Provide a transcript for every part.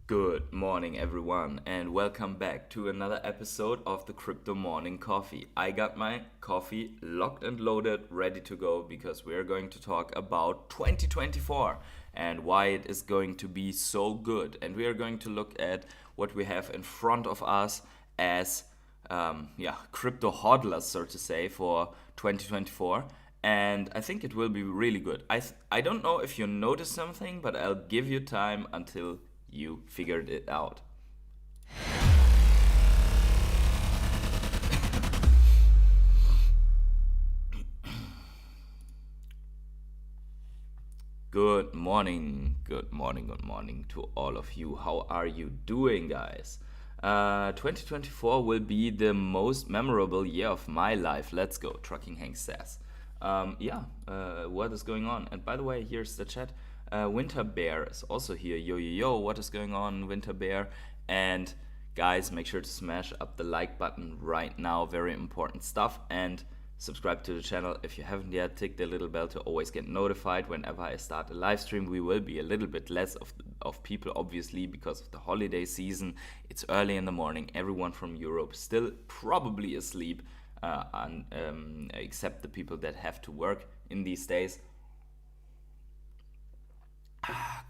Good morning, everyone, and welcome back to another episode of the Crypto Morning Coffee. I got my coffee locked and loaded, ready to go, because we're going to talk about 2024 and why it is going to be so good. And we are going to look at what we have in front of us as crypto hodlers, so to say, for 2024. And I think it will be really good. I don't know if you noticed something, but I'll give you time until you figured it out. Good morning, good morning, good morning to all of you. How are you doing, guys? 2024 will be the most memorable year of my life. Let's go, Trucking Hank says. What is going on? And by the way, here's the chat. Winter Bear is also here. Yo, yo, yo, what is going on, Winter Bear? And guys, make sure to smash up the like button right now. Very important stuff. And subscribe to the channel if you haven't yet. Tick the little bell to always get notified whenever I start a live stream. We will be a little bit less of people, obviously, because of the holiday season. It's early in the morning. Everyone from Europe still probably asleep, except the people that have to work in these days.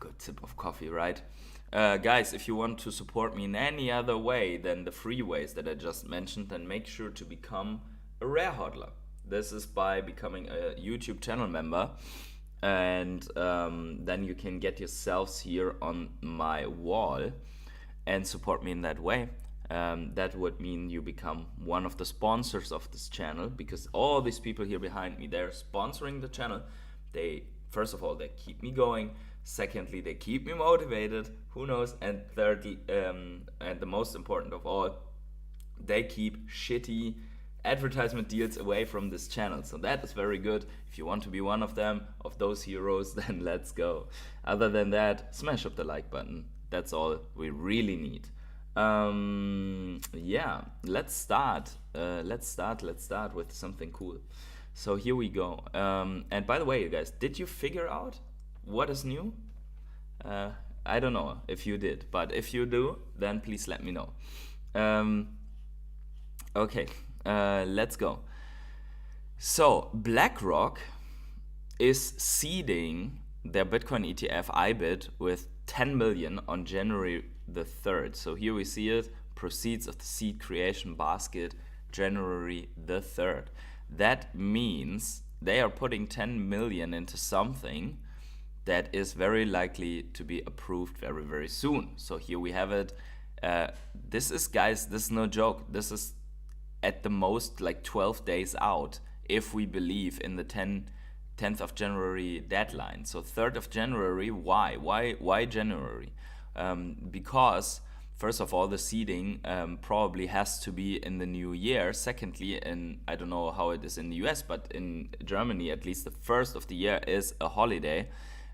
Good sip of coffee, right? Guys, if you want to support me in any other way than the free ways that I just mentioned, then make sure to become a rare hodler. This is by becoming a YouTube channel member, and then you can get yourselves here on my wall and support me in that way. That would mean you become one of the sponsors of this channel, because all these people here behind me, they're sponsoring the channel. First of all, they keep me going. Secondly, they keep me motivated. Who knows? And thirdly, and the most important of all, they keep shitty advertisement deals away from this channel. So that is very good. If you want to be one of them, of those heroes, then let's go. Other than that, smash up the like button. That's all we really need. Let's start. Let's start with something cool. So here we go. And by the way, you guys, did you figure out what is new? I don't know if you did, but if you do, then please let me know. Okay, let's go. So BlackRock is seeding their Bitcoin ETF IBIT with 10 million on January the 3rd. So here we see it, proceeds of the seed creation basket, January the 3rd. That means they are putting 10 million into something that is very likely to be approved very, very soon. So here we have it. This is no joke. This is at the most like 12 days out, if we believe in the 10th of January deadline. So 3rd of January, why January? Because first of all, the seeding probably has to be in the new year. Secondly, and I don't know how it is in the US, but in Germany, at least the first of the year is a holiday.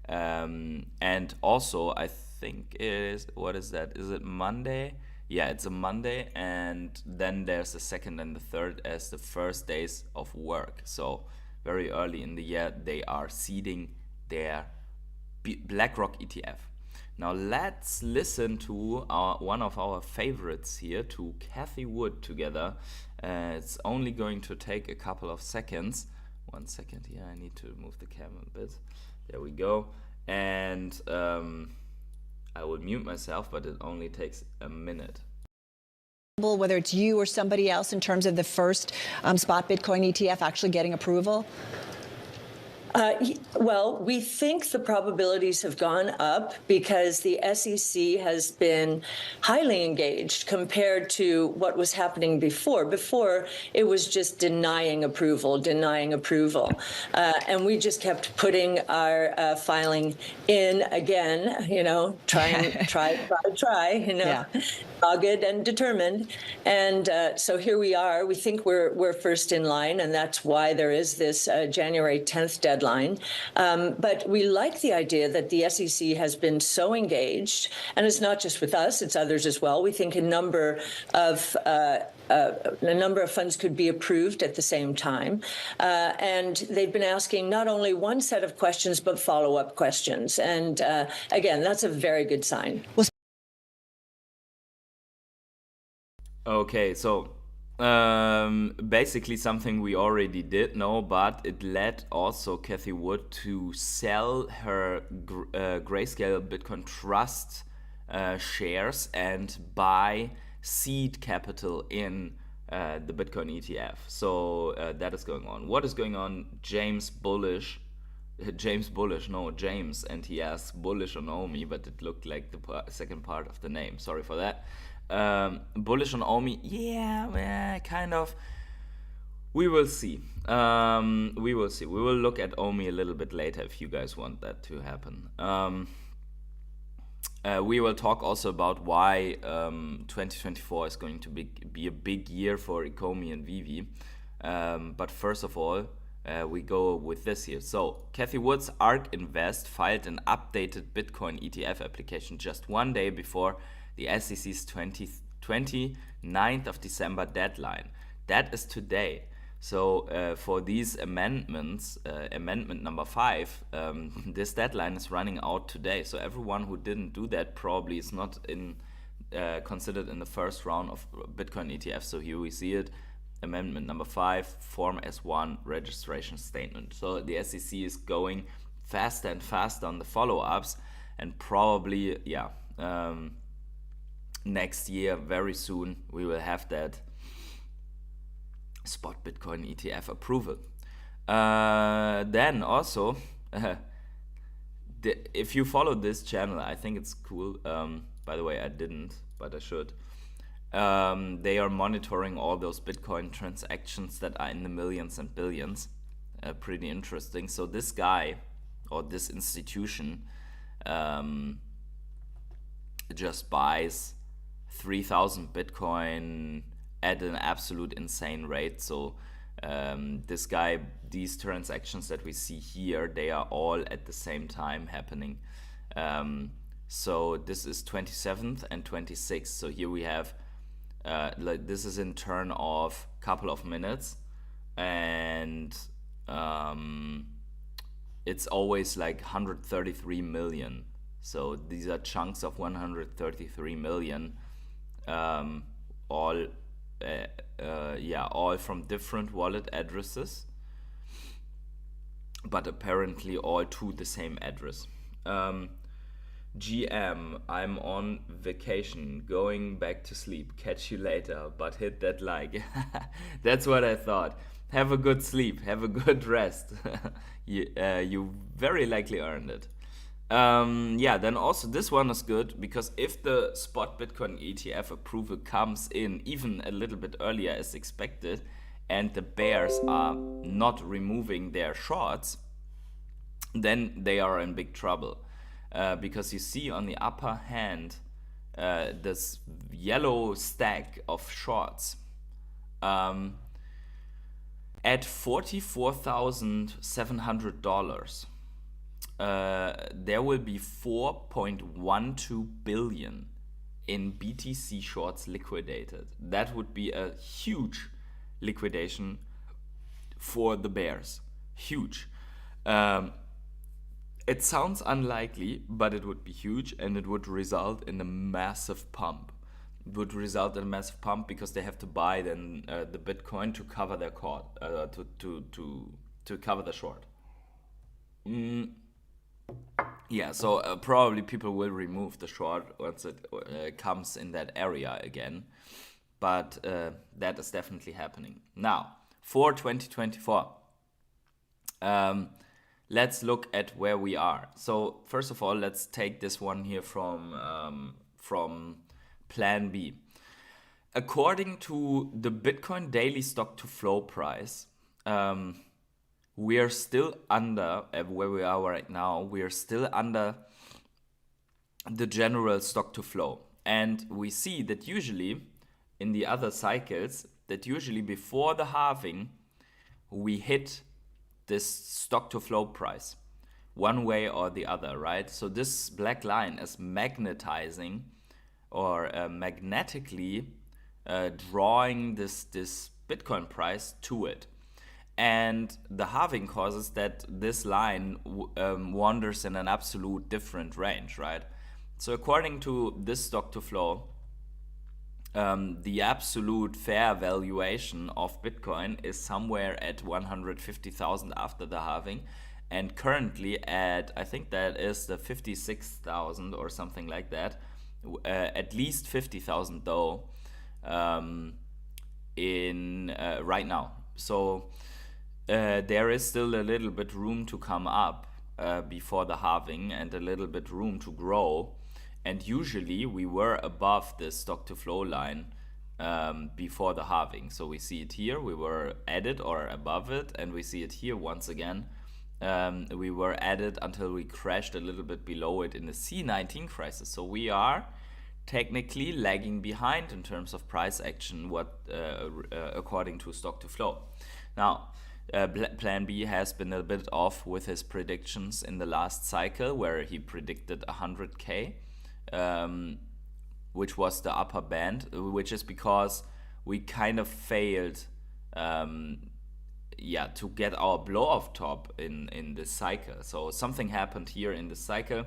And also, I think it is, what is that? Is it Monday? Yeah, it's a Monday. And then there's the second and the third as the first days of work. So very early in the year, they are seeding their BlackRock ETF. Now let's listen to one of our favorites here, to Cathie Wood together. It's only going to take a couple of seconds. 1 second here, I need to move the camera a bit. There we go. And I will mute myself, but it only takes a minute. Whether it's you or somebody else in terms of the first spot Bitcoin ETF actually getting approval? Well, we think the probabilities have gone up because the SEC has been highly engaged compared to what was happening before. Before, it was just denying approval. And we just kept putting our filing in again, try, Yeah. dogged and determined. And so here we are. We think we're first in line, and that's why there is this January 10th deadline. But we like the idea that the SEC has been so engaged, and it's not just with us, it's others as well. We think a number of funds could be approved at the same time. And they've been asking not only one set of questions, but follow-up questions. And again, that's a very good sign. Well, Okay, so basically something we already did know, but it led also Cathie Wood to sell her Grayscale Bitcoin Trust shares and buy seed capital in the Bitcoin ETF. So that is going on. What is going on? James, and he asked bullish on Omi, but it looked like the second part of the name. Sorry for that. Bullish on Omi, yeah, kind of. We will see. We will see. We will look at Omi a little bit later if you guys want that to happen. We will talk also about why 2024 is going to be a big year for Ecomi and VeVe. But first of all, we go with this here. So, Cathie Wood's ARK Invest filed an updated Bitcoin ETF application just one day before the SEC's 29th of December deadline. That is today. So for these amendments, amendment number 5, this deadline is running out today. So everyone who didn't do that probably is not considered in the first round of Bitcoin ETF. So here we see it. Amendment number 5, Form S1 registration statement. So the SEC is going faster and faster on the follow-ups, and probably, next year, very soon, we will have that spot Bitcoin ETF approval. Then also, if you follow this channel, I think it's cool. By the way, I didn't, but I should. They are monitoring all those Bitcoin transactions that are in the millions and billions. Pretty interesting. So this guy or this institution just buys 3,000 Bitcoin at an absolute insane rate. So this guy, these transactions that we see here, they are all at the same time happening. So this is 27th and 26th. So here we have like this is in turn of couple of minutes, and it's always like 133 million. So these are chunks of 133 million, all from different wallet addresses, but apparently all to the same address. GM, I'm on vacation, going back to sleep. Catch you later, but hit that like. That's what I thought. Have a good sleep, have a good rest. You very likely earned it. Then also this one is good because if the spot Bitcoin ETF approval comes in even a little bit earlier as expected, and the bears are not removing their shorts, then they are in big trouble. Because you see on the upper hand this yellow stack of shorts at $44,700. There will be 4.12 billion in BTC shorts liquidated. That would be a huge liquidation for the bears. Huge. It sounds unlikely, but it would be huge, and it would result in a massive pump. It would result in a massive pump because they have to buy then the Bitcoin to cover their to cover the short. So probably people will remove the short once it comes in that area again, but that is definitely happening. Now, for 2024, let's look at where we are. So first of all, let's take this one here from Plan B. According to the Bitcoin daily stock to flow price, we are still under, where we are right now, we are still under the general stock to flow. And we see that usually in the other cycles, that usually before the halving, we hit this stock to flow price one way or the other, right? So this black line is magnetizing or magnetically drawing this Bitcoin price to it. And the halving causes that this line wanders in an absolute different range, right? So according to this stock to flow, the absolute fair valuation of Bitcoin is somewhere at 150,000 after the halving, and currently at, I think that is the 56,000 or something like that, at least 50,000 though, in right now. So there is still a little bit room to come up before the halving, and a little bit room to grow. And usually we were above the stock to flow line before the halving. So we see it here, we were at it or above it, and we see it here once again. We were at it until we crashed a little bit below it in the C19 crisis. So we are technically lagging behind in terms of price action, according to stock to flow. Now, Plan B has been a bit off with his predictions in the last cycle, where he predicted 100K, which was the upper band, which is because we kind of failed to get our blow off top in this cycle. So something happened here in this cycle,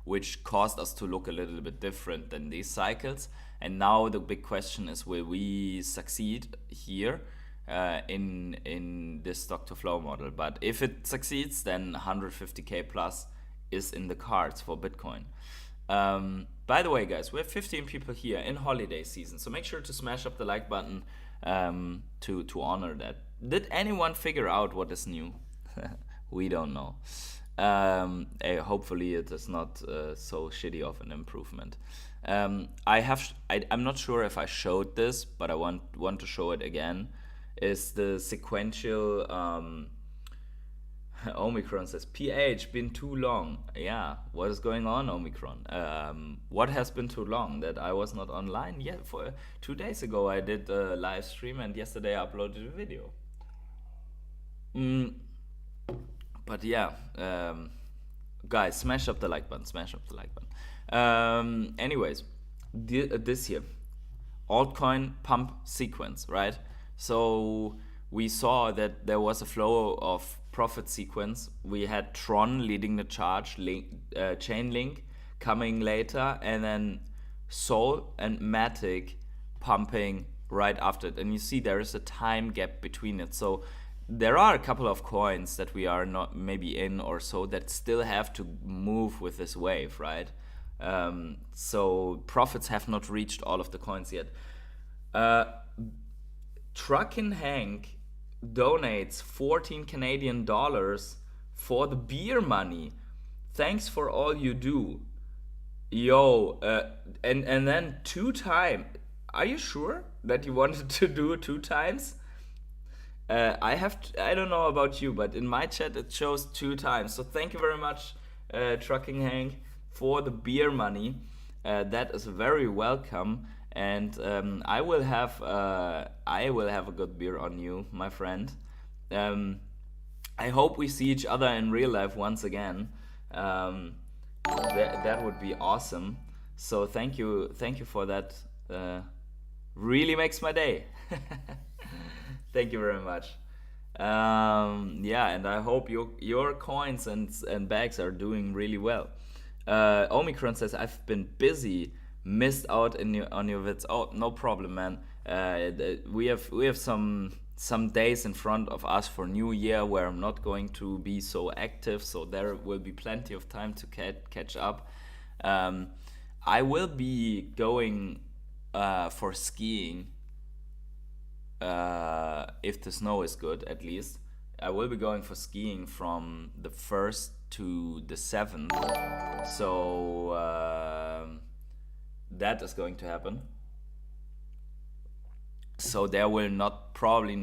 which caused us to look a little bit different than these cycles. And now the big question is, will we succeed here in this stock to flow model? But if it succeeds, then 150K plus is in the cards for Bitcoin. By the way, guys, we have 15 people here in holiday season, so make sure to smash up the like button to honor that. Did anyone figure out what is new? We don't know. Hopefully it is not so shitty of an improvement. I'm not sure if I showed this, but I want to show it again. Is the sequential Omicron says, PH, been too long. Yeah, what is going on, Omicron? What has been too long? That I was not online yet. For 2 days ago I did a live stream, and yesterday I uploaded a video. But yeah, guys, smash up the like button, anyways, this here, altcoin pump sequence, right? So we saw that there was a flow of profit sequence. We had Tron leading the charge, Chainlink coming later, and then Sol and Matic pumping right after it. And you see there is a time gap between it. So there are a couple of coins that we are not maybe in or so that still have to move with this wave, right? So profits have not reached all of the coins yet. Truckin' Hank donates 14 Canadian dollars for the beer money. Thanks for all you do. Yo, and then 2 times. Are you sure that you wanted to do 2 times? I don't know about you, but in my chat it shows 2 times. So thank you very much, Trucking Hank, for the beer money. That is very welcome, and I will have a good beer on you, my friend. I hope we see each other in real life once again. That would be awesome. So thank you for that. Really makes my day. Thank you very much. And I hope your coins and bags are doing really well. Omicron says, I've been busy, missed out on your vids. Oh, no problem, man. We have some days in front of us for New Year where I'm not going to be so active, so there will be plenty of time to catch up. I will be going for skiing. If the snow is good, at least. I will be going for skiing from the 1st to the 7th. So that is going to happen. So there will probably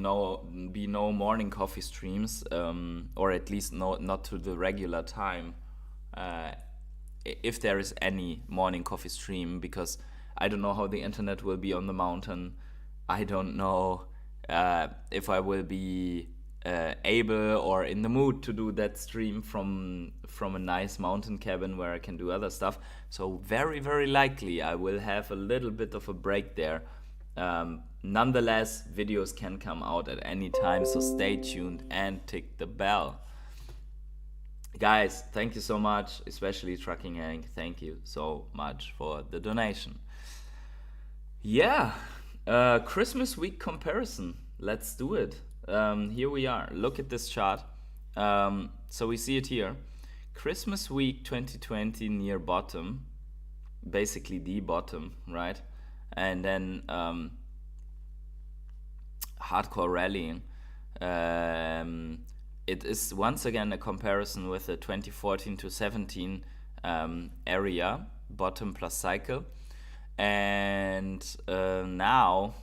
be no morning coffee streams, or at least not to the regular time. If there is any morning coffee stream, because I don't know how the internet will be on the mountain. I don't know if I will be able or in the mood to do that stream from a nice mountain cabin where I can do other stuff. So very, very likely I will have a little bit of a break there. Nonetheless, videos can come out at any time, so stay tuned and tick the bell. Guys, thank you so much, especially Trucking Hank. Thank you so much for the donation. Yeah, Christmas week comparison. Let's do it. Here we are. Look at this chart. So we see it here. Christmas week 2020 near bottom, basically the bottom, right? And then hardcore rallying. It is once again a comparison with the 2014 to 17 area, bottom plus cycle. And now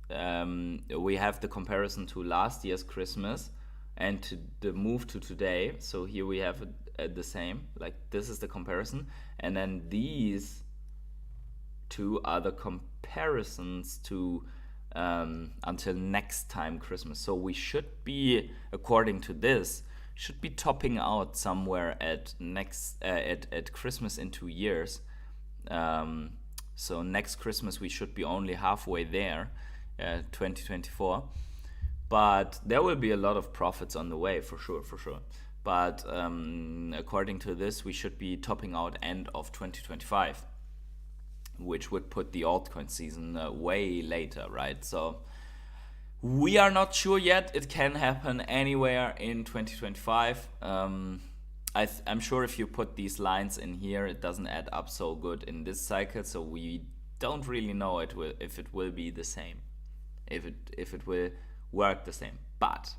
we have the comparison to last year's Christmas and to the move to today. So here we have the same, like this is the comparison. And then these two are the comparisons to until next time Christmas. So we should be, according to this, should be topping out somewhere at next at Christmas in 2 years. So next Christmas we should be only halfway there, 2024. But there will be a lot of profits on the way, for sure. But according to this, we should be topping out end of 2025, which would put the altcoin season way later, right? So we are not sure yet. It can happen anywhere in 2025. I'm sure if you put these lines in here, it doesn't add up so good in this cycle. So we don't really know if it will be the same, if it will work the same. But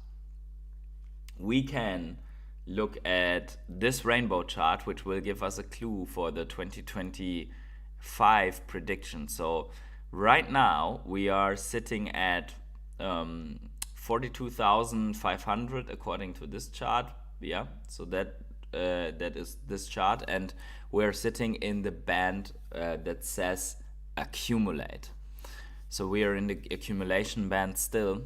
we can look at this rainbow chart, which will give us a clue for the 2025 prediction. So right now we are sitting at 42,500 according to this chart. Yeah, so that is this chart, and we're sitting in the band that says accumulate. So we are in the accumulation band still.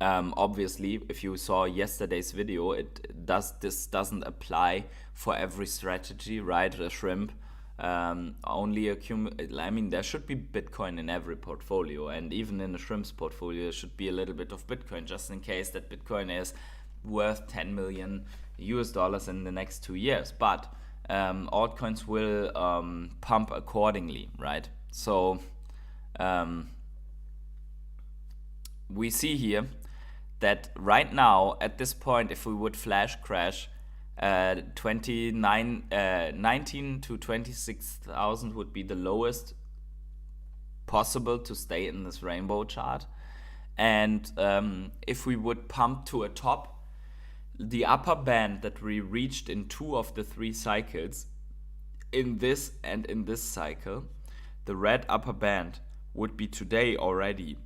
Obviously, if you saw yesterday's video, this doesn't apply for every strategy, right? A shrimp only accumulate. I mean, there should be Bitcoin in every portfolio, and even in a shrimp's portfolio, there should be a little bit of Bitcoin, just in case that Bitcoin is worth 10 million US dollars in the next 2 years. But altcoins will pump accordingly, right? So we see here that right now, at this point, if we would flash crash, 19 to 26,000 would be the lowest possible to stay in this rainbow chart. And if we would pump to a top, the upper band that we reached in 2 of the 3 cycles, in this and in this cycle, the red upper band would be today already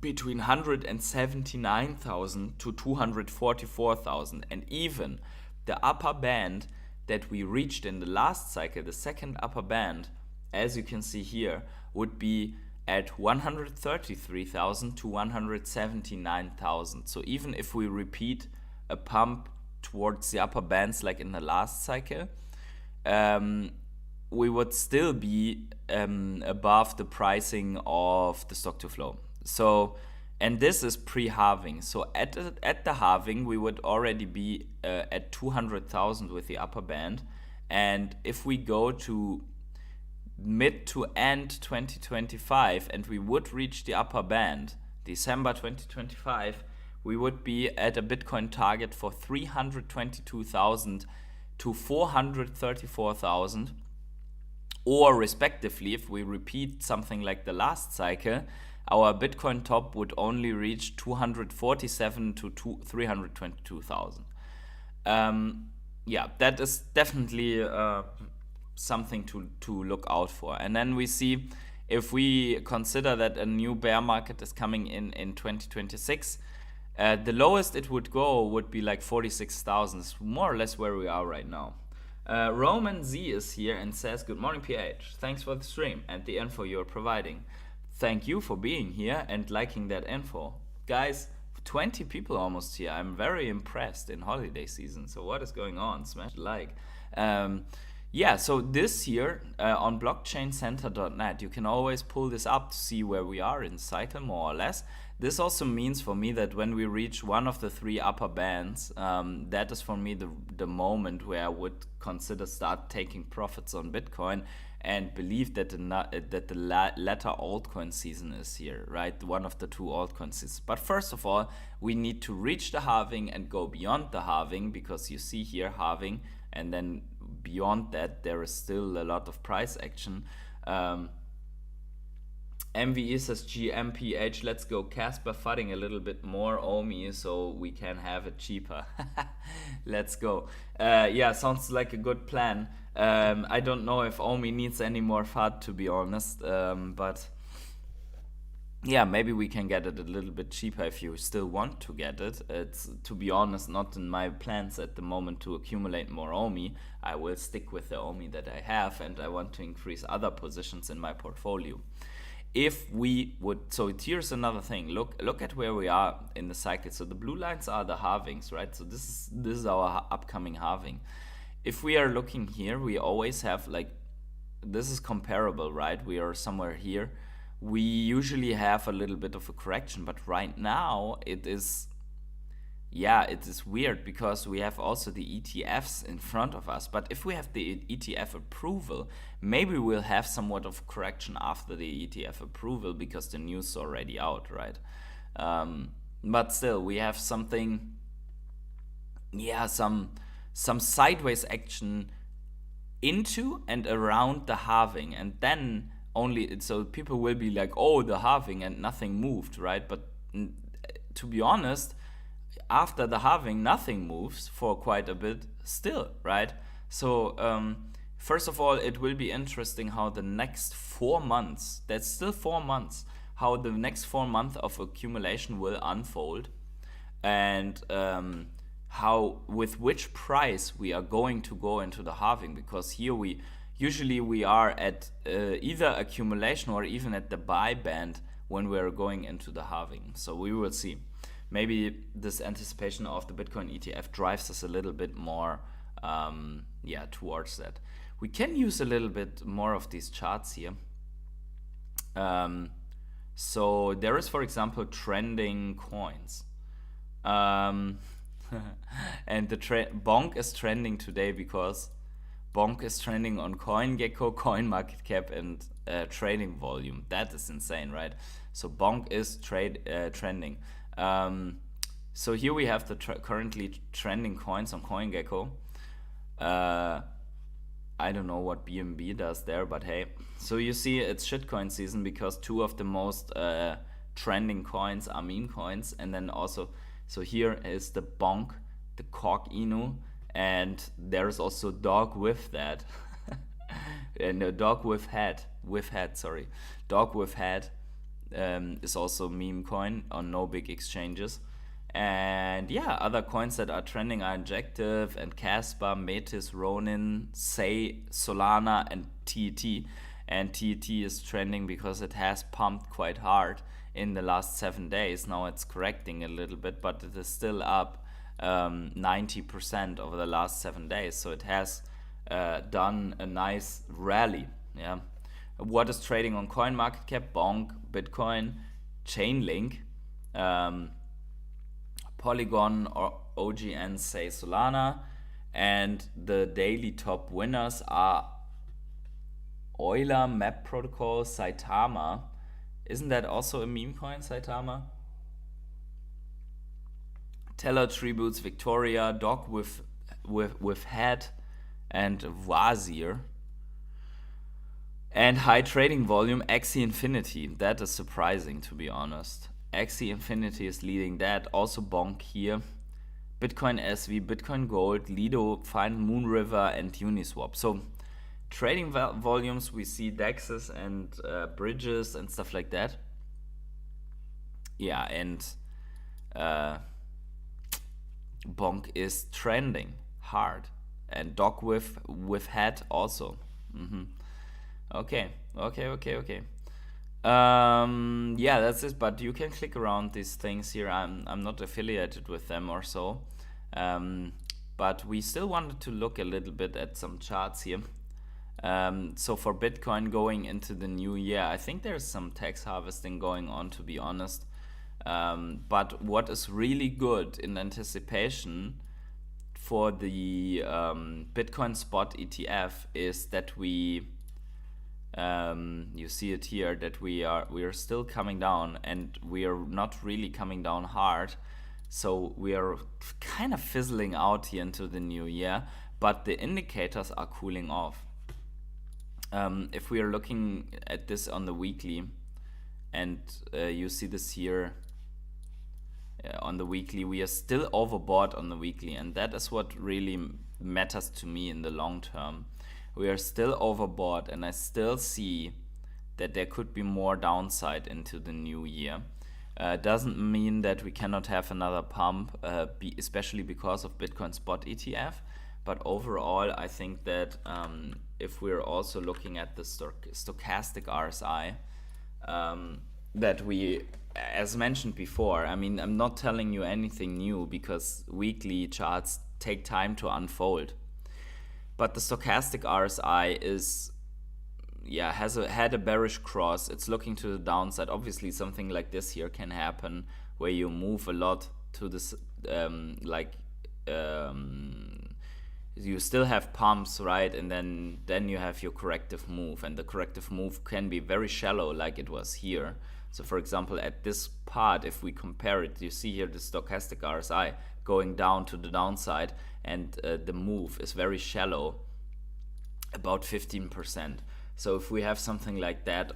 between 179,000 to 244,000. And even the upper band that we reached in the last cycle, the second upper band, as you can see here, would be at 133,000 to 179,000. So even if we repeat a pump towards the upper bands like in the last cycle, we would still be above the pricing of the stock to flow. So, and this is pre-halving. So at the halving, we would already be at 200,000 with the upper band. And if we go to mid to end 2025 and we would reach the upper band, December 2025, we would be at a Bitcoin target for 322,000 to 434,000. Or respectively, if we repeat something like the last cycle, our Bitcoin top would only reach 247 to 322,000. Yeah, that is definitely something to look out for. And then we see, if we consider that a new bear market is coming in 2026, the lowest it would go would be like 46,000. It's more or less where we are right now. Roman Z is here and says, "Good morning, PH. Thanks for the stream and the info you're providing." Thank you for being here and liking that info. Guys, 20 people almost here. I'm very impressed in holiday season. So what is going on? Smash the like. Yeah, so this year on blockchaincenter.net, you can always pull this up to see where we are in cycle, more or less. This also means for me that when we reach one of the 3 upper bands, that is for me the moment where I would consider start taking profits on Bitcoin. and believe that the latter altcoin season is here, right? One of the two altcoin seasons. But first of all, we need to reach the halving and go beyond the halving, because you see here halving, and then beyond that there is still a lot of price action. MVE says GMPH, let's go Casper fudding a little bit more Omi so we can have it cheaper. Let's go. Yeah, sounds like a good plan. I don't know if Omi needs any more FUD, to be honest, but yeah, maybe we can get it a little bit cheaper if you still want to get it. It's, to be honest, not in my plans at the moment to accumulate more Omi. I will stick with the Omi that I have, and I want to increase other positions in my portfolio. If we would, so here's another thing. Look at where we are in the cycle. So the blue lines are the halvings, right? So this is our upcoming halving. If we are looking here, we always have like, this is comparable, right? We are somewhere here. We usually have a little bit of a correction, but right now it is, yeah, it is weird because we have also the ETFs in front of us. But if we have the ETF approval, maybe we'll have somewhat of correction after the ETF approval because the news is already out, right? But still, we have something, yeah, some sideways action into and around the halving, and then only, so people will be like, oh, the halving, and nothing moved, right? But to be honest, after the halving, nothing moves for quite a bit still, right? So first of all, it will be interesting how the next 4 months, that's still 4 months, how the next 4 months of accumulation will unfold, and how, with which price we are going to go into the halving, because here we usually are at either accumulation or even at the buy band when we're going into the halving. So we will see. Maybe this anticipation of the Bitcoin ETF drives us a little bit more yeah, towards that. We can use a little bit more of these charts here. So there is, for example, trending coins. And the Bonk is trending today because Bonk is trending on CoinGecko, CoinMarketCap, and trading volume. That is insane, right? So Bonk is trending. So here we have the currently trending coins on CoinGecko. I don't know what BNB does there, but hey. So you see it's shitcoin season because 2 of the most trending coins are meme coins. And then also, so here is the Bonk, the Cork Inu, and there's also Dog with that. And a Dog with head, sorry. Dog with head is also meme coin on no big exchanges. And yeah, other coins that are trending are Injective and Casper, Metis, Ronin, Say, Solana, and TET. And TET is trending because it has pumped quite hard in the last 7 days. Now it's correcting a little bit, but it is still up 90% over the last 7 days. So it has done a nice rally. Yeah. What is trading on CoinMarketCap? Bonk, Bitcoin, Chainlink, Polygon, or OGN, Say, Solana, and the daily top winners are Euler, Map Protocol, Saitama. Isn't that also a meme coin, Saitama? Teller Tributes, Victoria, Dog with head, and Wazir. And high trading volume, Axie Infinity. That is surprising, to be honest. Axie Infinity is leading that. Also Bonk here. Bitcoin SV, Bitcoin Gold, Lido, Find Moon River, and Uniswap. So trading volumes, we see DEXs and bridges and stuff like that. Yeah, and Bonk is trending hard. And Dog with head also. Okay. Yeah, that's it. But you can click around these things here. I'm not affiliated with them or so. But we still wanted to look a little bit at some charts here. So for Bitcoin going into the new year, I think there's some tax harvesting going on, to be honest. But what is really good in anticipation for the Bitcoin spot ETF is that we You see it here that we are still coming down, and we are not really coming down hard. So we are kind of fizzling out here into the new year, but the indicators are cooling off. If we are looking at this on the weekly, and you see this here on the weekly, we are still overbought on the weekly, and that is what really matters to me in the long term. We are still overbought, and I still see that there could be more downside into the new year. Doesn't mean that we cannot have another pump, especially because of Bitcoin spot ETF. But overall, I think that if we're also looking at the stochastic RSI, that we, as mentioned before, I mean, I'm not telling you anything new because weekly charts take time to unfold. But the stochastic RSI is, had a bearish cross. It's looking to the downside. Obviously, something like this here can happen where you move a lot to this, you still have pumps, right? And then you have your corrective move, and the corrective move can be very shallow, like it was here. So for example, at this part, if we compare it, you see here the stochastic RSI going down to the downside, and the move is very shallow, about 15%. So if we have something like that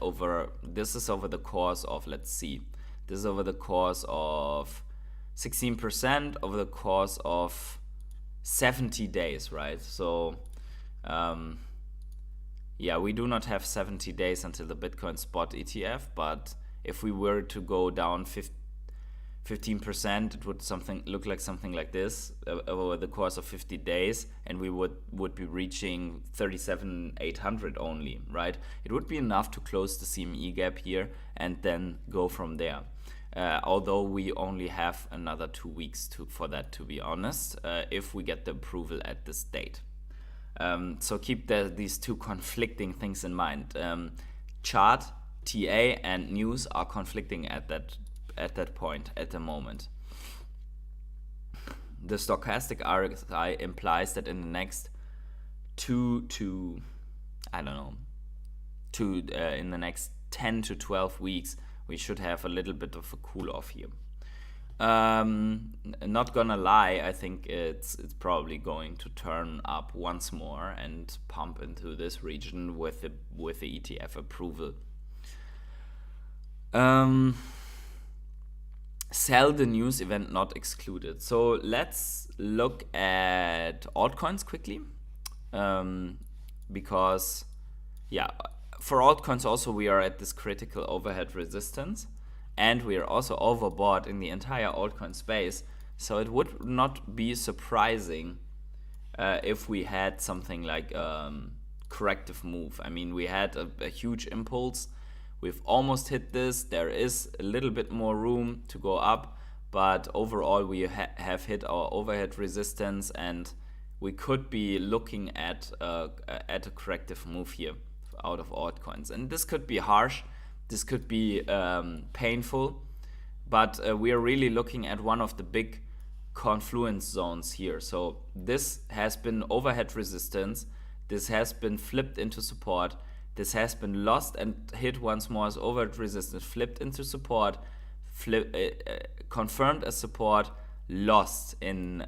this is over the course of, let's see, this is over the course of 16%, over the course of 70 days, right? So we do not have 70 days until the Bitcoin spot ETF, but if we were to go down 15%, it would look like something like this over the course of 50 days, and we would be reaching 37,800 only, right? It would be enough to close the CME gap here and then go from there. Although we only have another 2 weeks for that, to be honest, if we get the approval at this date. So keep these two conflicting things in mind. Chart, TA, and news are conflicting at that point, at the moment. The stochastic RSI implies that in the next in the next 10 to 12 weeks, we should have a little bit of a cool off here. Not gonna lie, I think it's probably going to turn up once more and pump into this region with the ETF approval. Sell the news event not excluded. So let's look at altcoins quickly, because for altcoins also we are at this critical overhead resistance, and we are also overbought in the entire altcoin space. So it would not be surprising if we had something like corrective move. I mean, we had a huge impulse. We've almost hit this. There is a little bit more room to go up, but overall we have hit our overhead resistance, and we could be looking at a corrective move here out of altcoins. And this could be harsh, this could be painful, but we are really looking at one of the big confluence zones here. So this has been overhead resistance, this has been flipped into support, this has been lost and hit once more as overhead resistance, flipped into support, confirmed as support, lost in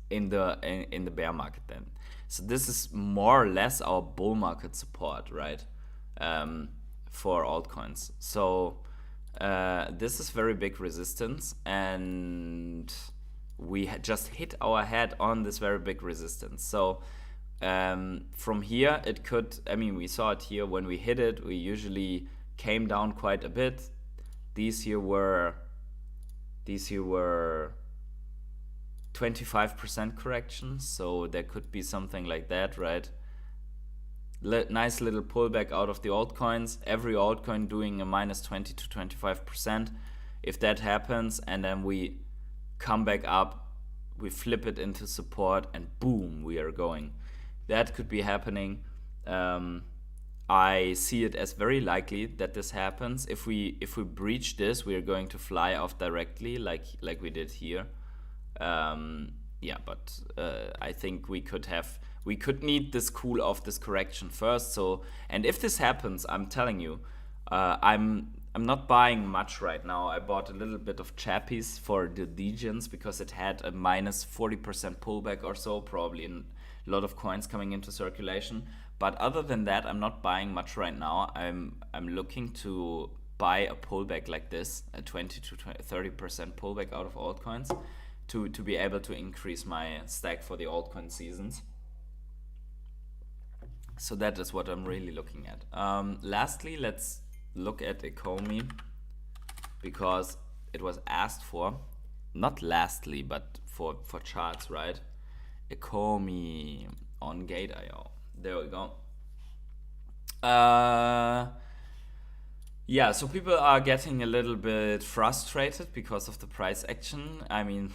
the bear market then. So this is more or less our bull market support, right? For altcoins. So this is very big resistance, and we just hit our head on this very big resistance. So from here it could, I mean, we saw it here when we hit it, we usually came down quite a bit. These here were 25% corrections, so there could be something like that, right? Nice little pullback out of the altcoins, every altcoin doing a minus 20 to 25%. If that happens and then we come back up, we flip it into support, and boom, we are going. That could be happening. I see it as very likely that this happens. If we breach this, we are going to fly off directly, like we did here. But I think we we could need this cool off, this correction first. So, and if this happens, I'm telling you, I'm not buying much right now. I bought a little bit of chappies for the Degens because it had a minus 40% pullback or so, probably in a lot of coins coming into circulation. But other than that, I'm not buying much right now. I'm looking to buy a pullback like this, a 20 to 30% pullback out of altcoins, to be able to increase my stack for the altcoin seasons. So that is what I'm really looking at. Lastly, let's look at Ecomi, because it was asked for. Not lastly, but for charts, right? Ecomi on Gate.io. There we go. Yeah, so people are getting a little bit frustrated because of the price action. I mean,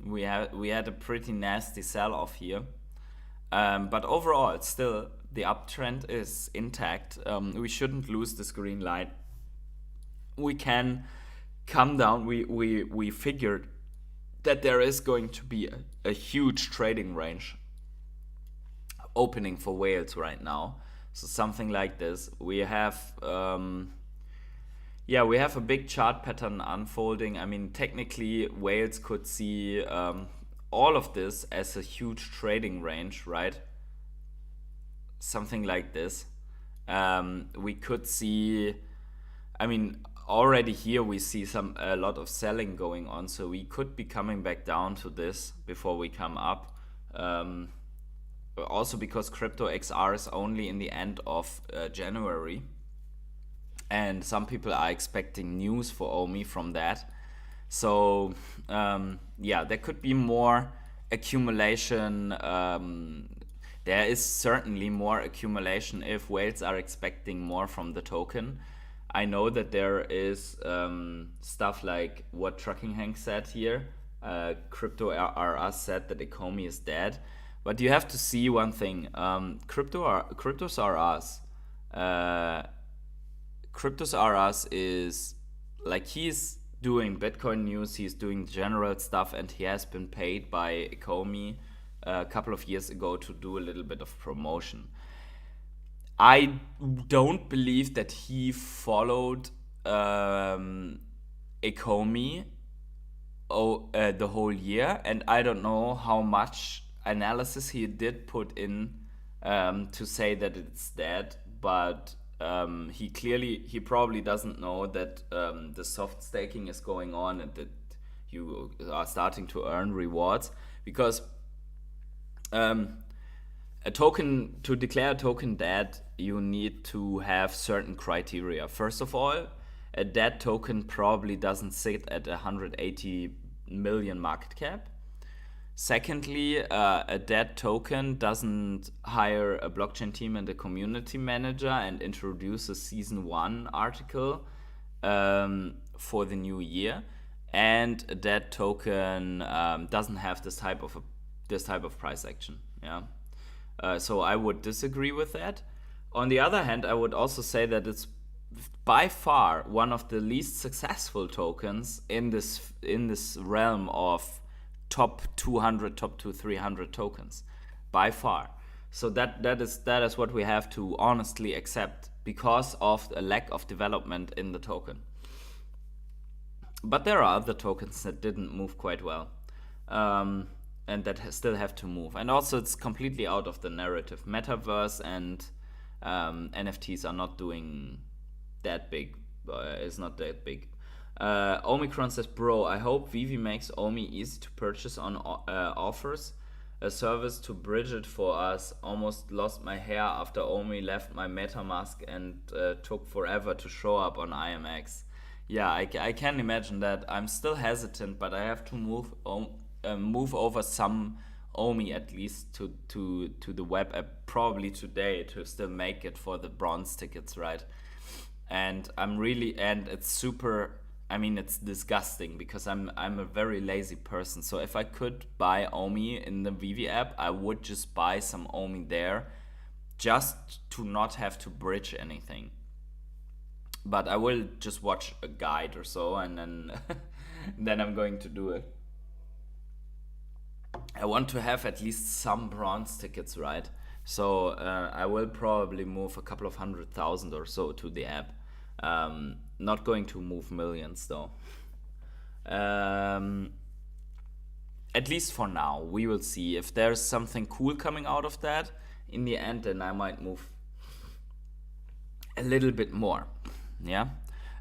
we had a pretty nasty sell-off here. But overall, still, the uptrend is intact. We shouldn't lose this green light. We can come down. We figured that there is going to be a huge trading range opening for whales right now. So something like this. We have we have a big chart pattern unfolding. I mean, technically, whales could see all of this as a huge trading range, right? Something like this. We could see, I mean, already here we see a lot of selling going on, so we could be coming back down to this before we come up. Also because Crypto XR is only in the end of January, and some people are expecting news for Omi from that. So there could be more accumulation. There is certainly more accumulation if whales are expecting more from the token. I know that there is stuff like what Trucking Hank said here. Crypto RS said that Ecomi is dead. But you have to see one thing. Cryptos RS. Cryptos RS is like, he's doing Bitcoin news, he's doing general stuff, and he has been paid by Ecomi a couple of years ago to do a little bit of promotion. I don't believe that he followed Ecomi the whole year, and I don't know how much analysis he did put in to say that it's dead, but he probably doesn't know that the soft staking is going on and that you are starting to earn rewards, because to declare a token dead, you need to have certain criteria. First of all, a dead token probably doesn't sit at 180 million market cap. Secondly, a dead token doesn't hire a blockchain team and a community manager and introduce a season 1 article for the new year. And a dead token doesn't have this type of price action. Yeah. So I would disagree with that. On the other hand, I would also say that it's by far one of the least successful tokens in this realm of top 200, top 300 tokens, by far. So that is what we have to honestly accept because of a lack of development in the token. But there are other tokens that didn't move quite well, and that still have to move. And also, it's completely out of the narrative. Metaverse and NFTs are not doing that big. It's not that big. Omicron says, bro, I hope VeVe makes Omi easy to purchase on offers. A service to bridge it for us. Almost lost my hair after Omi left my MetaMask and took forever to show up on IMX. Yeah, I can imagine that. I'm still hesitant, but I have to move over some Omi at least to the web app probably today to still make it for the bronze tickets, right? And it's super. I mean, it's disgusting because I'm a very lazy person. So if I could buy Omi in the VeVe app, I would just buy some Omi there, just to not have to bridge anything. But I will just watch a guide or so, and then then I'm going to do it. I want to have at least some bronze tickets, right? So I will probably move a couple of 100,000 or so to the app. Not going to move millions though. At least for now. We will see. If there's something cool coming out of that in the end, then I might move a little bit more. Yeah.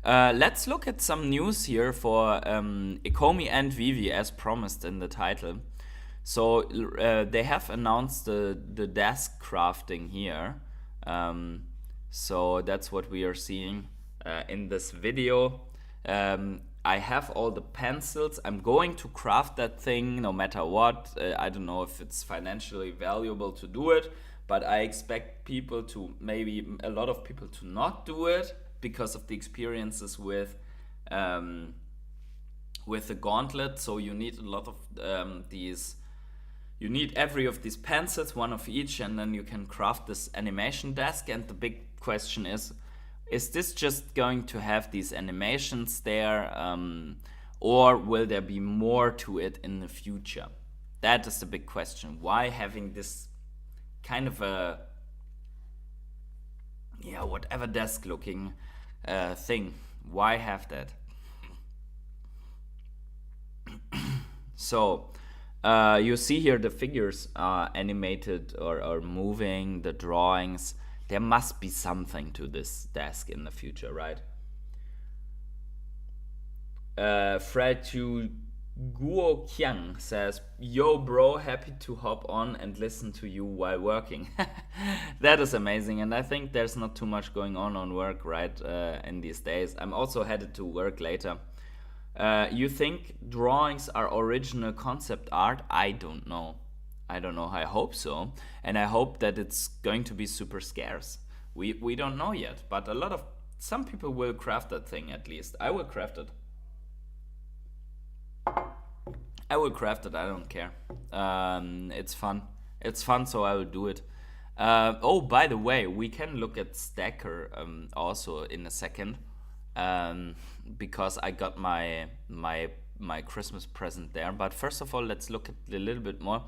Let's look at some news here for Ecomi and VeVe, as promised in the title. So they have announced the desk crafting here. So that's what we are seeing in this video. I have all the pencils. I'm going to craft that thing no matter what. I don't know if it's financially valuable to do it, but I expect people to, maybe a lot of people to not do it because of the experiences with the gauntlet. So you need a lot of these. You need every of these pencils, one of each, and then you can craft this animation desk. And the big question is this just going to have these animations there, or will there be more to it in the future? That is the big question. Why having this kind of a, yeah, whatever desk looking thing? Why have that? So you see here the figures are animated or moving, the drawings. There must be something to this desk in the future, right? Fred Yu Guo Qiang says, "Yo bro, happy to hop on and listen to you while working." That is amazing, and I think there's not too much going on work, right, in these days. I'm also headed to work later. You think drawings are original concept art? I don't know. I hope so, and I hope that it's going to be super scarce. We don't know yet, but some people will craft that thing. At least I will craft it. I don't care. It's fun. So I will do it. Oh, by the way, we can look at Stacker also in a second, because I got my Christmas present there. But first of all, let's look at a little bit more.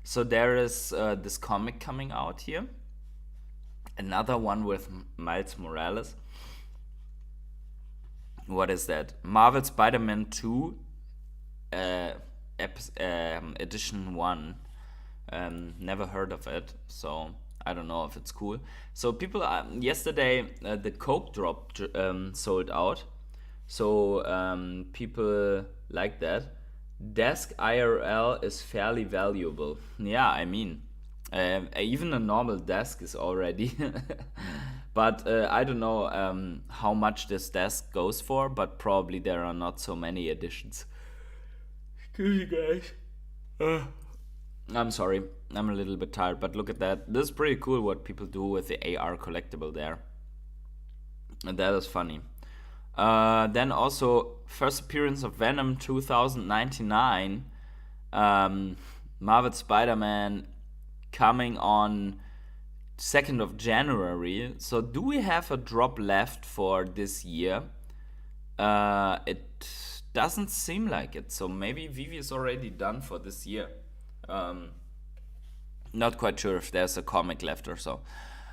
So there is this comic coming out here. Another one with Miles Morales. What is that? Marvel Spider-Man 2 Edition 1. Never heard of it, so I don't know if it's cool. So people, yesterday the Coke drop sold out. So people like that. Desk IRL is fairly valuable. Yeah, I mean, even a normal desk is already. But I don't know how much this desk goes for, but probably there are not so many editions. Excuse me, guys. I'm sorry, I'm a little bit tired, but look at that. This is pretty cool what people do with the AR collectible there. And that is funny. Then also, first appearance of Venom 2099. Marvel Spider-Man coming on 2nd of January. So do we have a drop left for this year? It doesn't seem like it. So maybe VeVe is already done for this year. Not quite sure if there's a comic left or so.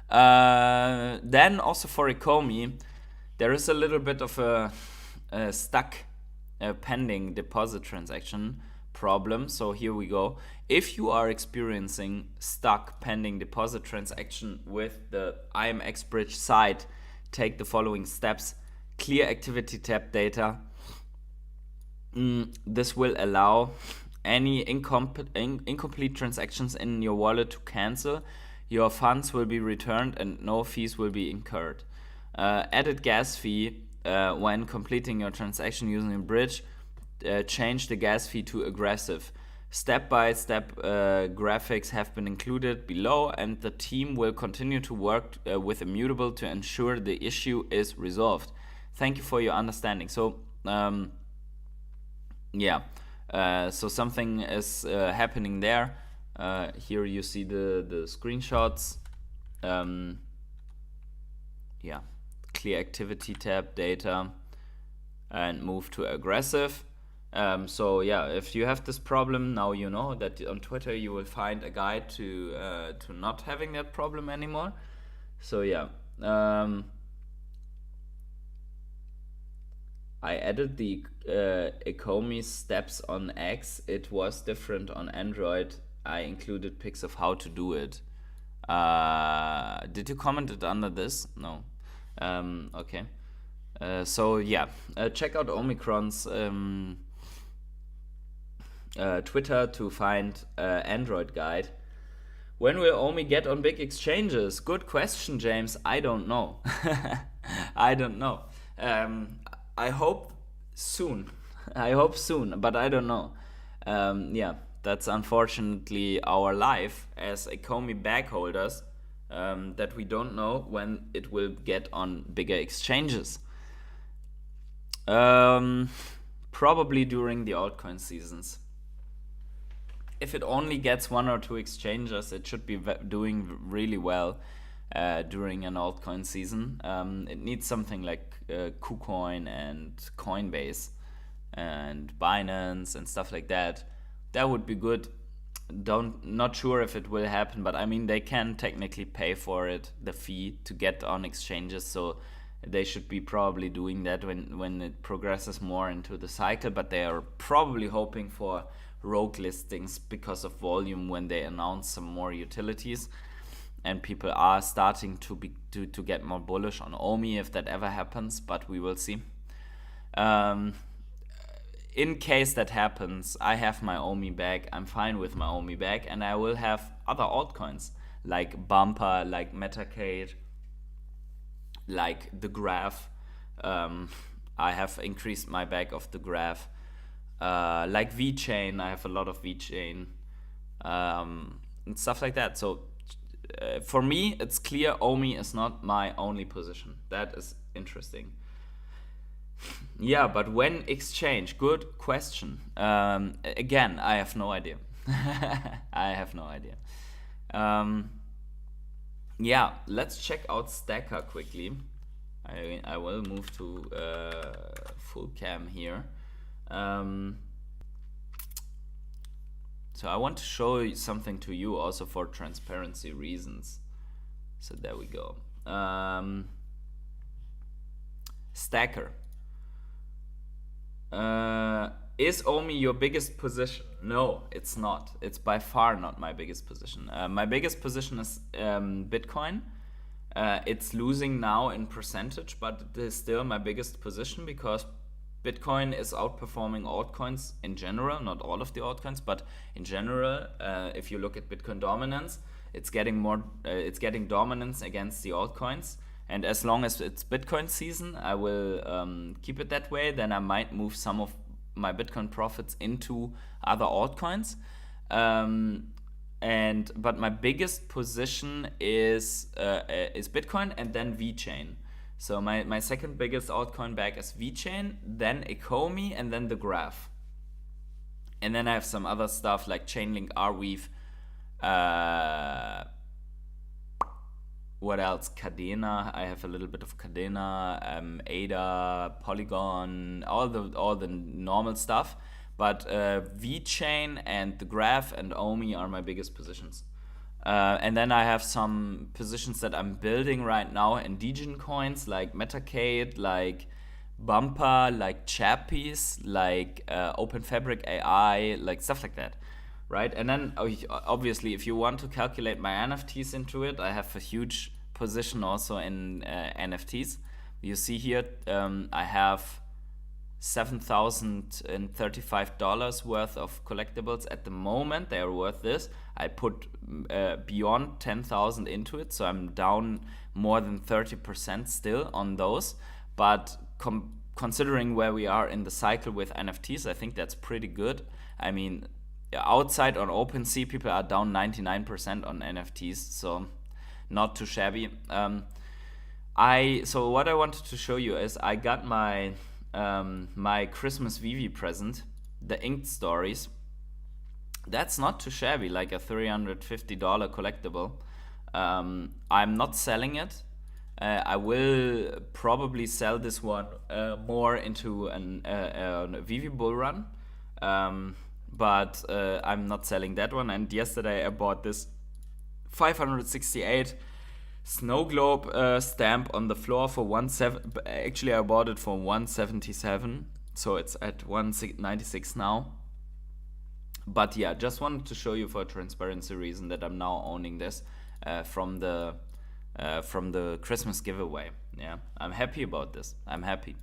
Then also for Ecomi, there is a little bit of a stuck pending deposit transaction problem. So here we go. If you are experiencing stuck pending deposit transaction with the IMX Bridge site, take the following steps. Clear activity tab data. This will allow any incomplete transactions in your wallet to cancel. Your funds will be returned and no fees will be incurred. Added gas fee when completing your transaction using a bridge. Change the gas fee to aggressive. Step-by-step graphics have been included below, and the team will continue to work with Immutable to ensure the issue is resolved. Thank you for your understanding. So, so something is happening there. Here you see the screenshots. Clear activity tab data and move to aggressive. So yeah, if you have this problem, now you know that on Twitter you will find a guide to not having that problem anymore. So yeah, I added the Ecomi steps on X. It was different on Android. I included pics of how to do it. Did you comment it under this? No. Okay. So yeah, check out Omicron's Twitter to find Android guide. When will Omi get on big exchanges? Good question, James. I don't know. I don't know. I hope soon. I hope soon, but I don't know. Yeah, that's unfortunately our life as Ecomi bag holders, that we don't know when it will get on bigger exchanges. Probably during the altcoin seasons. If it only gets 1 or 2 exchanges, it should be doing really well during an altcoin season. It needs something like KuCoin and Coinbase and Binance and stuff like that. That would be good. Not sure if it will happen, but I mean they can technically pay for it, the fee to get on exchanges, so they should be probably doing that when it progresses more into the cycle, but they are probably hoping for rogue listings because of volume when they announce some more utilities, and people are starting to get more bullish on Omi if that ever happens, but we will see. In case that happens, I have my Omi bag. I'm fine with my Omi bag, and I will have other altcoins like Bumper, like Metacade, like the Graph. I have increased my bag of the Graph. Like Vechain, I have a lot of Vechain, and stuff like that. So for me, it's clear Omi is not my only position. That is interesting. Yeah, but when exchange? Good question. Again, I have no idea. I have no idea. Yeah, let's check out Stacker quickly. I will move to full cam here. So I want to show you something to you also for transparency reasons. So there we go. Stacker. Is Omi your biggest position? No, it's not. It's by far not my biggest position. My biggest position is Bitcoin. It's losing now in percentage, but it is still my biggest position because Bitcoin is outperforming altcoins in general, not all of the altcoins, but in general, if you look at Bitcoin dominance, it's getting dominance against the altcoins. And as long as it's Bitcoin season, I will keep it that way. Then I might move some of my Bitcoin profits into other altcoins. But my biggest position is Bitcoin and then Vechain. So my second biggest altcoin bag is Vechain, then Ecomi, and then the Graph. And then I have some other stuff like Chainlink, Arweave, what else? Cadena. I have a little bit of Cadena, ADA, Polygon, all the normal stuff. But Vechain and the Graph and Omi are my biggest positions. And then I have some positions that I'm building right now in degen coins like Metacade, like Bumper, like Chappies, like OpenFabric AI, like stuff like that. Right? And then obviously if you want to calculate my NFTs into it, I have a huge position also in NFTs. You see here I have $7,035 worth of collectibles at the moment. They are worth this. I put beyond 10,000 into it, so I'm down more than 30% still on those. But considering where we are in the cycle with NFTs, I think that's pretty good. I mean, outside on OpenSea, people are down 99% on NFTs, so not too shabby. So what I wanted to show you is I got my my Christmas VeVe present, the Inked Stories. That's not too shabby, like a $350 collectible. I'm not selling it. I will probably sell this one more into a VeVe Bullrun. But I'm not selling that one. And yesterday I bought this 568 snow globe stamp on the floor for actually I bought it for 177, so it's at 196 now. But yeah, just wanted to show you for a transparency reason that I'm now owning this from the Christmas giveaway. Yeah, I'm happy about this. I'm happy.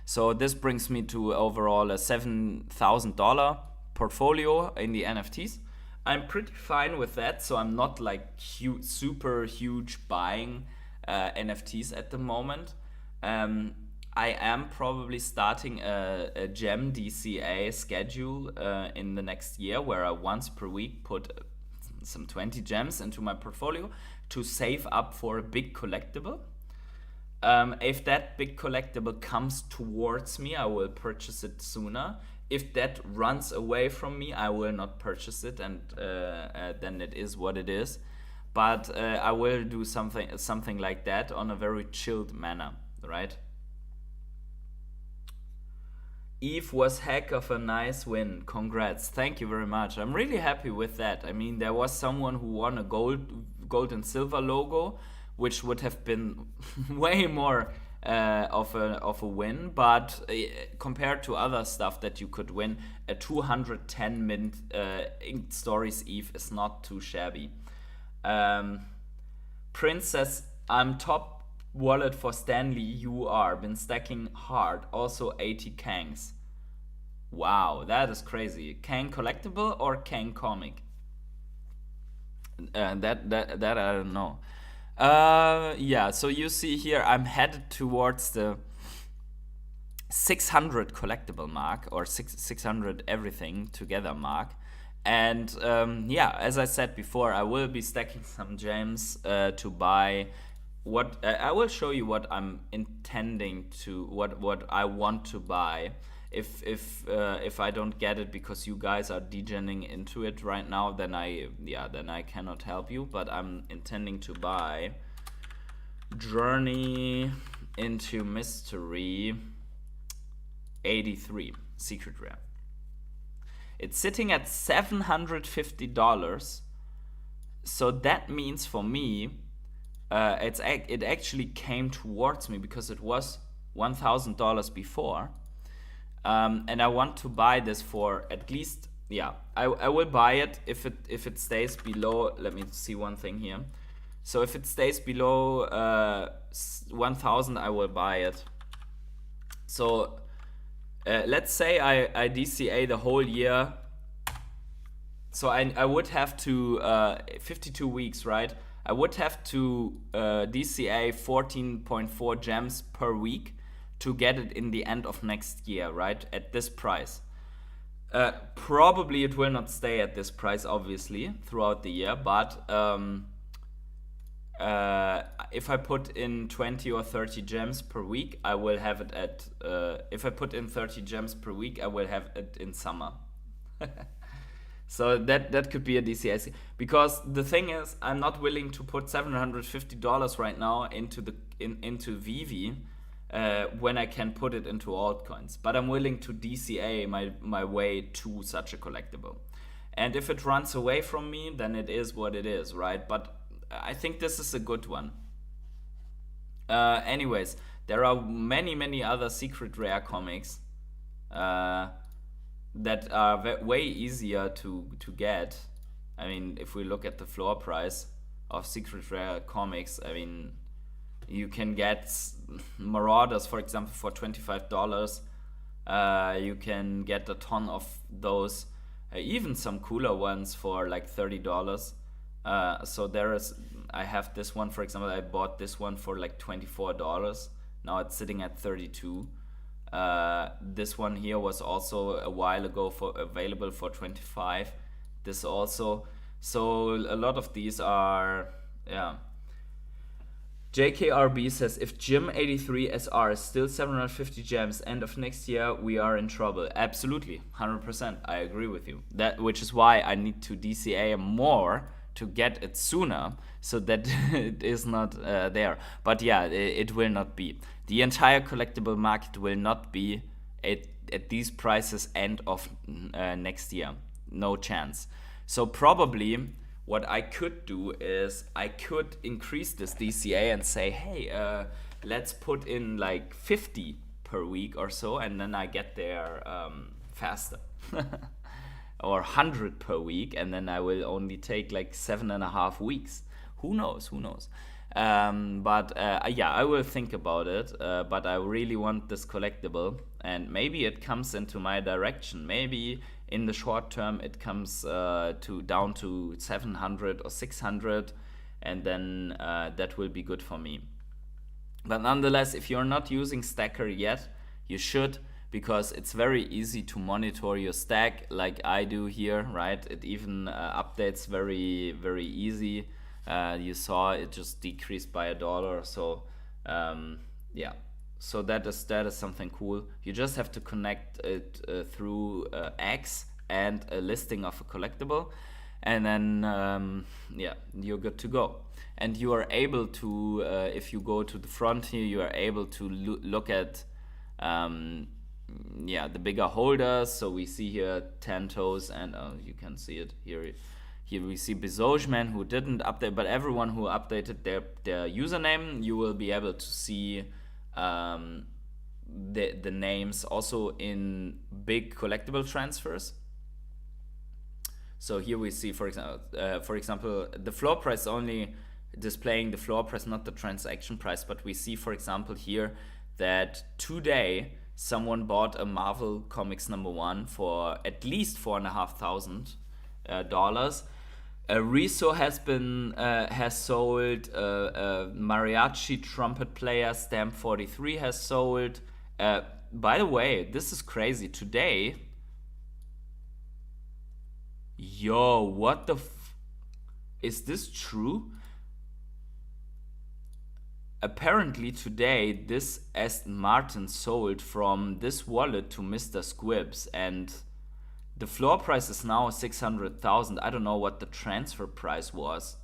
So this brings me to overall a $7,000 portfolio in the NFTs. I'm pretty fine with that, so I'm not like super huge buying NFTs at the moment. I am probably starting a gem DCA schedule in the next year, where I once per week put some 20 gems into my portfolio to save up for a big collectible. If that big collectible comes towards me, I will purchase it sooner. If that runs away from me, I will not purchase it, and then it is what it is. But I will do something like that on a very chilled manner, right? Eve was heck of a nice win. Congrats. Thank you very much. I'm really happy with that. I mean, there was someone who won a gold and silver logo, which would have been way more of a win, but compared to other stuff that you could win, a 210 mint Inked Stories Eve is not too shabby. Princess, I'm top wallet for Stanley. You are been stacking hard. Also 80 Kangs. Wow, that is crazy. Kang collectible or Kang comic? That I don't know. Yeah, so you see here I'm headed towards the 600 collectible mark, or 600 everything together mark. And yeah, as I said before, I will be stacking some gems to buy what I will show you what I'm intending to, what I want to buy. If I don't get it because you guys are degening into it right now, then I cannot help you. But I'm intending to buy Journey into Mystery 83 Secret Rare. It's sitting at $750, so that means for me, it actually came towards me because it was $1,000 before. And I want to buy this for at least, yeah, I will buy it if it stays below. Let me see one thing here. So if it stays below 1,000, I will buy it. So let's say I DCA the whole year. So I would have to 52 weeks, right? I would have to DCA 14.4 gems per week to get it in the end of next year, right? At this price. Probably it will not stay at this price, obviously, throughout the year, but if I put in 20 or 30 gems per week, I will have it at, if I put in 30 gems per week, I will have it in summer. So that could be a DCA. Because the thing is, I'm not willing to put $750 right now into VeVe, when I can put it into altcoins. But I'm willing to DCA my way to such a collectible. And if it runs away from me, then it is what it is, right? But I think this is a good one. Anyways, there are many other secret rare comics that are way easier to get. I mean, if we look at the floor price of secret rare comics, I mean, you can get Marauders, for example, for $25. You can get a ton of those, even some cooler ones for like $30. So I have this one, for example, I bought this one for like $24. Now it's sitting at $32. This one here was also a while ago available for $25. This also. So a lot of these are, yeah. JKRB says, if Gem 83 SR is still 750 gems end of next year, we are in trouble. Absolutely, 100%. I agree with you. Which is why I need to DCA more to get it sooner, so that it is not there. But yeah, it will not be. The entire collectible market will not be at these prices end of next year. No chance. So probably what I could do is I could increase this DCA and say, hey, let's put in like 50 per week or so, and then I get there faster. Or 100 per week, and then I will only take like 7.5 weeks. Who knows? Yeah, I will think about it. But I really want this collectible, and maybe it comes into my direction. Maybe in the short term it comes down to 700 or 600, and then that will be good for me. But nonetheless, if you're not using Stacker yet, you should, because it's very easy to monitor your stack like I do here, right? It even updates very, very easy. You saw it just decreased by $1. So yeah, so that is something cool. You just have to connect it through X and a listing of a collectible, and then yeah, you're good to go. And you are able to, if you go to the front here, you are able to look at yeah, the bigger holders. So we see here Tantos, and you can see it here. Here we see Bezojman, who didn't update, but everyone who updated their username, you will be able to see the names also in big collectible transfers. So here we see, for example, the floor price only displaying the floor price, not the transaction price. But we see, for example, here that today someone bought a Marvel Comics #1 for at least $4,500. Riso has sold. Mariachi trumpet player Stamp 43 has sold. By the way, this is crazy. Today, yo, what the is this true? Apparently today, this Aston Martin sold from this wallet to Mr. Squibs, and the floor price is now 600,000. I don't know what the transfer price was,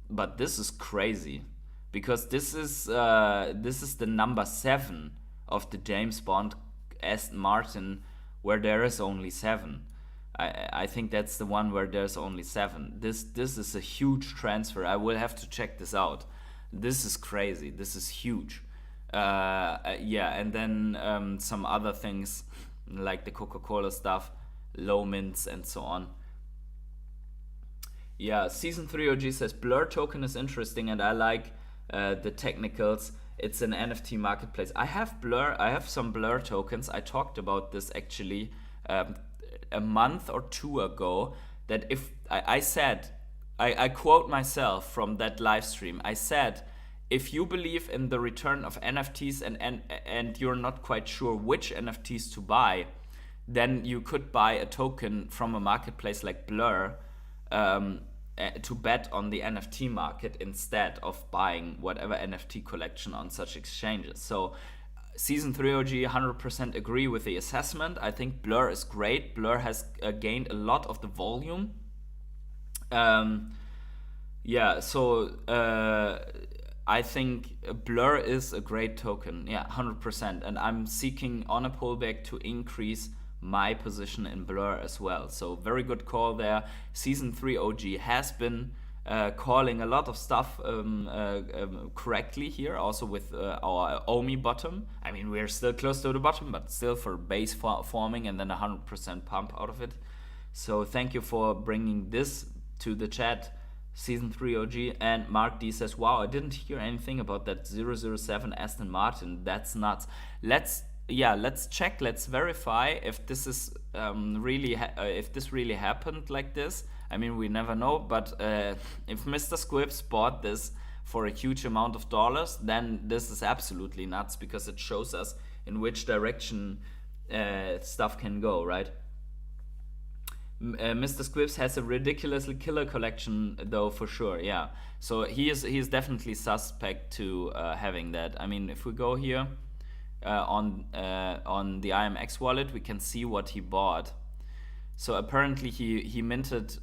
but this is crazy, because this is the number 7 of the James Bond Aston Martin, where there is only 7. I think that's the one where there's only 7. This is a huge transfer. I will have to check this out. This is crazy. This is huge. Yeah, and then some other things like the Coca-Cola stuff, low mints, and so on. Yeah, Season 3 OG says Blur token is interesting, and I like the technicals. It's an NFT marketplace. I have some Blur tokens. I talked about this actually a month or 2 ago, that if I said, I quote myself from that live stream. I said, if you believe in the return of NFTs and you're not quite sure which NFTs to buy, then you could buy a token from a marketplace like Blur to bet on the NFT market instead of buying whatever NFT collection on such exchanges. So Season 3 OG 100% agree with the assessment. I think Blur is great. Blur has gained a lot of the volume. Yeah, so I think Blur is a great token. Yeah, 100%. And I'm seeking on a pullback to increase my position in Blur as well. So very good call there. Season 3 OG has been calling a lot of stuff correctly here, also with our Omi bottom. I mean, we're still close to the bottom, but still for base forming and then 100% pump out of it. So thank you for bringing this to the chat, Season 3 OG. And Mark D says, wow, I didn't hear anything about that 007 Aston Martin. That's nuts. Let's check, let's verify if this is if this really happened like this. I mean, we never know, but if Mr. Squibs bought this for a huge amount of dollars, then this is absolutely nuts, because it shows us in which direction stuff can go, right? Mr. Squibs has a ridiculously killer collection, though, for sure. Yeah, so he is definitely suspect to having that. I mean, if we go here on the IMX wallet, we can see what he bought. So apparently he minted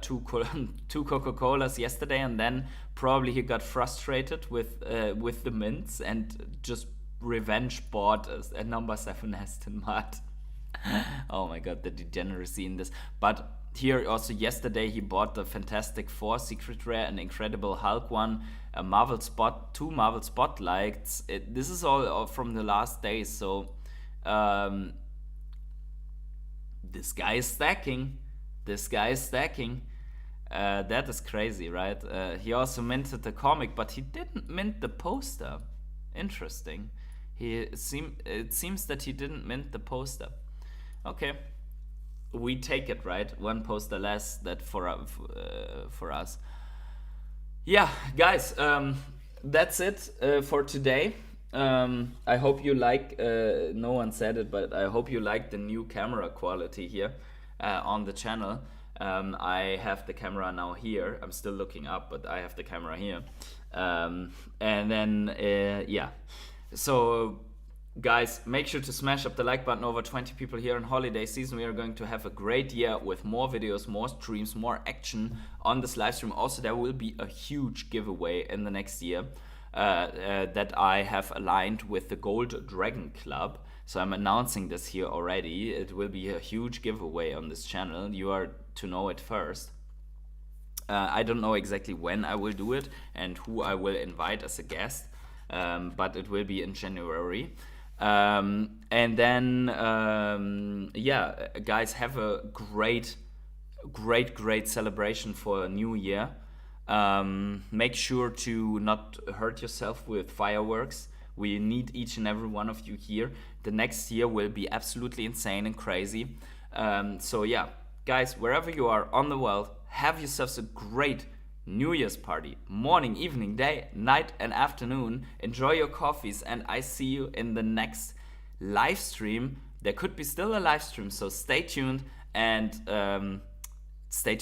two Coca-Colas yesterday, and then probably he got frustrated with the mints and just revenge bought a number 7 Aston Martin. Oh my god, the degeneracy in this. But here also yesterday he bought the Fantastic Four Secret Rare, an Incredible Hulk one, a Marvel Spot, 2 Marvel Spotlights. This is all from the last days, so this guy is stacking. This guy is stacking. That is crazy, right? He also minted the comic, but he didn't mint the poster. Interesting. It seems that he didn't mint the poster. Okay, we take it, right? One poster less that for us. Yeah, guys, that's it for today. I hope you like. No one said it, but I hope you like the new camera quality here on the channel. I have the camera now here. I'm still looking up, but I have the camera here. And then, yeah. So, guys, make sure to smash up the like button. Over 20 people here on holiday season. We are going to have a great year with more videos, more streams, more action on this live stream. Also, there will be a huge giveaway in the next year that I have aligned with the Gold Dragon Club. So I'm announcing this here already. It will be a huge giveaway on this channel. You are to know it first. I don't know exactly when I will do it and who I will invite as a guest, but it will be in January. And then, yeah, guys, have a great celebration for a new year. Make sure to not hurt yourself with fireworks. We need each and every one of you here. The next year will be absolutely insane and crazy. So yeah, guys, wherever you are on the world, have yourselves a great New Year's party. Morning, evening, day, night and afternoon. Enjoy your coffees, and I see you in the next live stream. There could be still a live stream, so stay tuned and stay tuned.